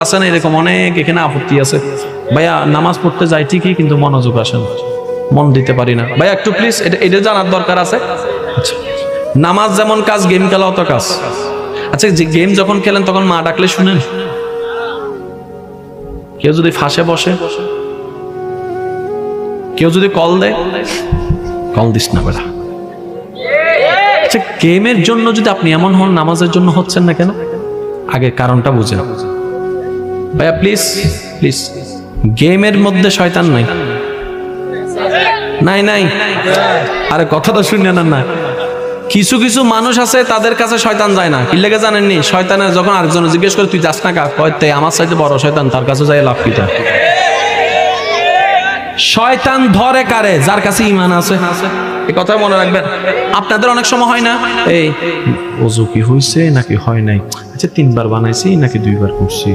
আছে না এরকম অনেক এখানে আপত্তি আছে, ভাইয়া নামাজ পড়তে যাই ঠিকই কিন্তু মনোযোগ আসে না, মন দিতে পারি না। ভাইয়া একটু প্লিজ এটা জানার দরকার আছে। আচ্ছা, নামাজ যেমন কাজ, গেম খেলাও তো কাজ। আচ্ছা, যে গেম যখন খেলেন তখন মা ডাকলে শুনেন? কেউ যদি ফাঁসে বসে, কেউ যদি কল দেয়, কল দিস না বেটা। আচ্ছা, গেমের জন্য যদি আপনি এমন হন, নামাজের জন্য হচ্ছেন না কেন? আগে কারণটা বুঝেন ভাইয়া, প্লিজ প্লিজ। গেমের মধ্যে শয়তান নাই? নাই নাই? আরে কথাটা শুনে না। না, কিছু কিছু মানুষ আছে তাদের কাছে শয়তান যায় না। কি লেগে জানেননি? শয়তানের যখন আরেকজন জিজ্ঞেস করে তুই যাস না কা, কয়তে আমার সাথে বড় শয়তান, তার কাছে যাই লাভ কিটা। শয়তান ধরে কারে? যার কাছে ঈমান আছে। এই কথা মনে রাখবেন। আপনাদের অনেক সময় হয় না, এই ওযু কি হইছে নাকি হয় নাই, আচ্ছা 3 বার বানাইছি নাকি 2 বার করছি,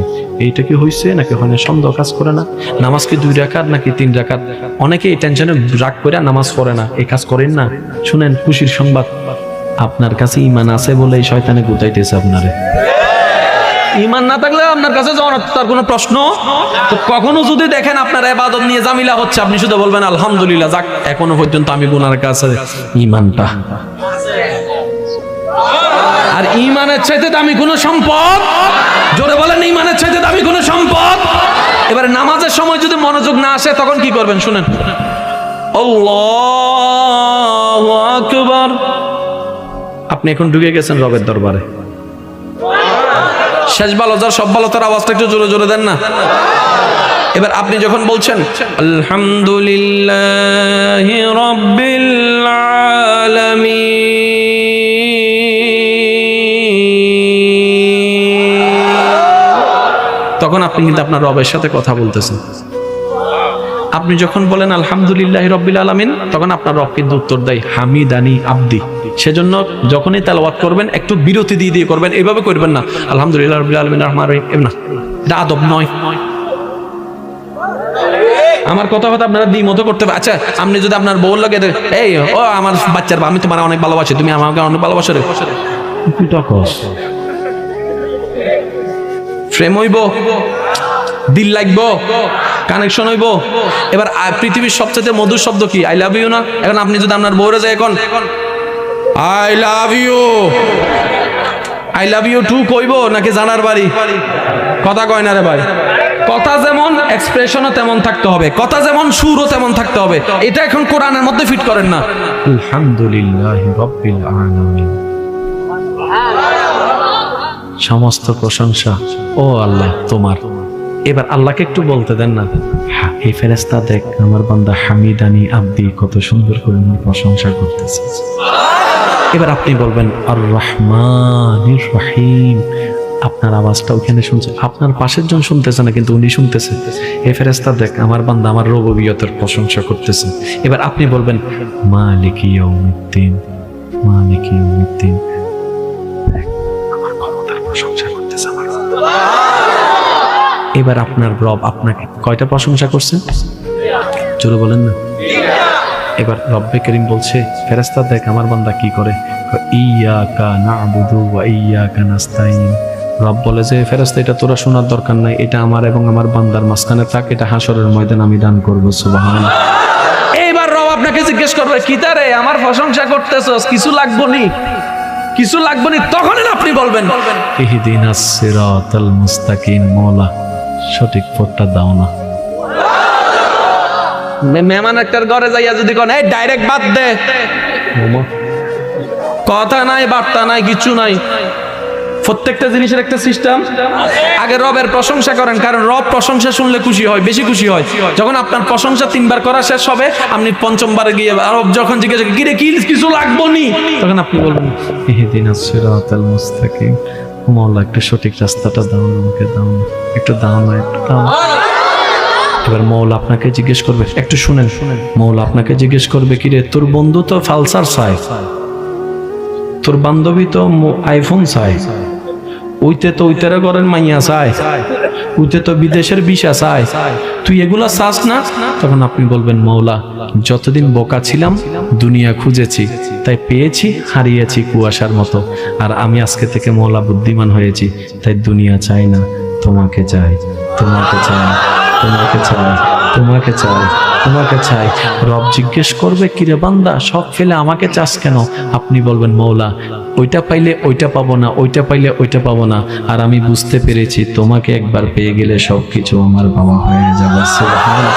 এইটা কি হইছে নাকি হয় না, সন্দেহ কাজ করে না, নামাজ কি 2 রাকাত নাকি 3 রাকাত। অনেকে এই টেনশনে রাগ করে নামাজ পড়ে না। এই কাজ করেন না। শুনেন খুশির সংবাদ, আপনার কাছে ঈমান আছে বলে এই শয়তানে গুতাইতেছে আপনারে। ঈমান না থাকলে আপনার কাছে যাওয়ার তার কোনো প্রশ্ন। তো কখনো যদি দেখেন আপনার ইবাদত নিয়ে জামিলা হচ্ছে, আপনি শুধু বলবেন আলহামদুলিল্লাহ, যাক এখনো পর্যন্ত আমি গুনার কাছে ঈমানটা। আর ঈমানের চাইতে দামি কোনো সম্পদ, জোরে বলেন ঈমানের চাইতে দামি কোনো সম্পদ। এবারে নামাজের সময় যদি মনোযোগ না আসে তখন কি করবেন শুনেন। আল্লাহু আকবার। আপনি এখন ঢুকে গেছেন রবের দরবারে। শেষ ভালো যার সব ভালো তার আওয়াজটা একটু জোরে জোরে দেন না। এবার আপনি যখন বলছেন আলহামদুলিল্লাহি রাব্বিল আলামিন, তখন আপনি কিন্তু আপনার রবের সাথে কথা বলতেছেন। আপনি যখন বলেন আলহামদুলিল্লাহি রাব্বিল আলামিন, তখন আপনার রব কিন্তু উত্তর দেয় হামিদানি আব্দি। সেজন্য যখনই তেলাওয়াত করবেন একটু বিরতি দিয়ে দিয়ে করবেন, এইভাবে করবেন না আলহামদুলিল্লাহি রাব্বিল আলামিন রহমানির রহিম না, এটা আদব নয়। আমার কথা আপনারা দ্বিমত করতে হবে। আচ্ছা, আপনি যদি আপনার বউর লাগে এই ও আমার বাচ্চার, আমি তোমার অনেক ভালোবাসি, তুমি আমাকে অনেক ভালোবাসো রে, ফ্রেম হইব, দিল লাগবো, কানেকশন হইব। এবার পৃথিবীর সবচেয়ে মধুর শব্দ কি? আই লাভ ইউ না? এখন আপনি যদি আপনার বউরে যায় এখন I love you, I love you too কইব নাকি জানার বাড়ি? কথা কয় না রে ভাই। কথা যেমন এক্সপ্রেশনও তেমন থাকতে হবে, কথা যেমন সুরও তেমন থাকতে হবে। এটা এখন কোরআনের মধ্যে ফিট করেন না। আলহামদুলিল্লাহি রাব্বিল আলামিন, সমস্ত প্রশংসা ও আল্লাহ তোমার। এবার আল্লাহকে একটু বলতে দেন না, এই ফেরেশতা দেখ আমার বান্দা হামিদানি আব্দি, কত সুন্দর করে আমার প্রশংসা করতেছে। এবার আপনি বলবেন আর রহমানির রহিম, আপনার আওয়াজটা ওখানে শুনছে, আপনার পাশের জন শুনতেছে না কিন্তু উনি শুনতেছে। এই ফেরেশতা দেখ আমার বান্দা আমার রুবুবিয়তের প্রশংসা করতেছে। এবার আপনি বলবেন মালিকি ইয়াউমিদ্দিন, মালিকি ইয়াউমিদ্দিন, আমার ক্ষমতার প্রশংসা করতেছে আমার। এবার আপনার রব আপনাকে কয়টা প্রশংসা করছেন? জোরে বলেন না। এবার রব্বে করিম বলছে ফেরেশতা দেখ আমার বান্দা কি করে, ইয়াকা না'বুদু ওয়া ইয়াকা নাস্তাইন। রব বলে যে ফেরেশতা এটা তোরা শোনার দরকার নাই, এটা আমার এবং আমার বান্দার মাঝখানে থাক, এটা হাসরের ময়দান আমি দান করব। সুবহানাল্লাহ। এইবার রব আপনাকে জিজ্ঞেস করবে কি তারে আমার প্রশংসা করতেছস, কিছু লাগবো নি, কিছু লাগবো নি, তখন আপনি বলবেন ইহদিনাস সিরাতাল মুস্তাকিম, মওলা সঠিক পথটা দাও না। মেহমান একটার ঘরে যাইয়া যদি কোন এই ডাইরেক্ট বাদ দে, কথা নাই বার্তা নাই কিছু নাই, প্রত্যেকটা জিনিসের একটা সিস্টেম। আগে রবের প্রশংসা করেন, কারণ রব প্রশংসা শুনলে খুশি হয়, বেশি খুশি হয়। যখন আপনার প্রশংসা 3 বার করা শেষ হবে, আপনি 5ম বারে গিয়ে রব যখন জিজ্ঞেস কি রে কি কিছু লাগবো নি, তখন আপনি বলবেন ইহদিনাস সিরাতাল মুস্তাকিম, মওলা একটু সঠিক রাস্তাটা দাও, আমাকে দাও না, একটু দাও না, একটু দাও। এবার মওলা আপনাকে জিজ্ঞেস করবে, একটু শুনেন, মওলা আপনাকে জিজ্ঞেস করবে কি রে তোর বন্ধু তো ফালসার চায়, তোর বান্ধবী তো আইফোন চায়, ওইতে তো ওইতারা করেন মাইয়া চায়, ওইতে তো বিদেশের ভিসা চায়, তুই এগুলা চাস না? তখন আপনি বলবেন মওলা যতদিন বোকা ছিলাম দুনিয়া খুঁজেছি, তাই পেয়েছি, হারিয়েছি কুয়াশার মতো, আর আমি আজকে থেকে মওলা বুদ্ধিমান হয়েছি, তাই দুনিয়া চাই না, তোমাকে চাই, তোমাকে চাই, তোমাকে চাই, তোমাকে চাই, তোমাকে চাই। রব জিজ্ঞেস করবে, কিরে বান্দা সব ফেলে আমাকে চাস কেন? আপনি বলবেন, মৌলা ওইটা পাইলে ওইটা পাবো না, ওইটা পাইলে ওইটা পাবো না, আর আমি বুঝতে পেরেছি তোমাকে একবার পেয়ে গেলে সবকিছু আমার বাবা হয়ে যাবে। সুবহানাল্লাহ।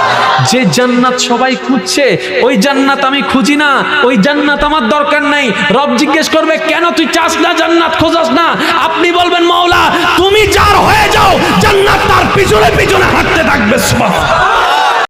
যে জান্নাত সবাই খুঁজছে ওই জান্নাত আমি খুঁজি না, ওই জান্নাত আমার দরকার নাই। রব জিজ্ঞেস করবে, কেন তুই চাস না, জান্নাত খোঁজাস না? আপনি বলবেন, মৌলা তুমি যার হয়ে যাও, জান্নাত তার পিছনে পিছনে হাঁটতে থাকবে। সুবহানাল্লাহ।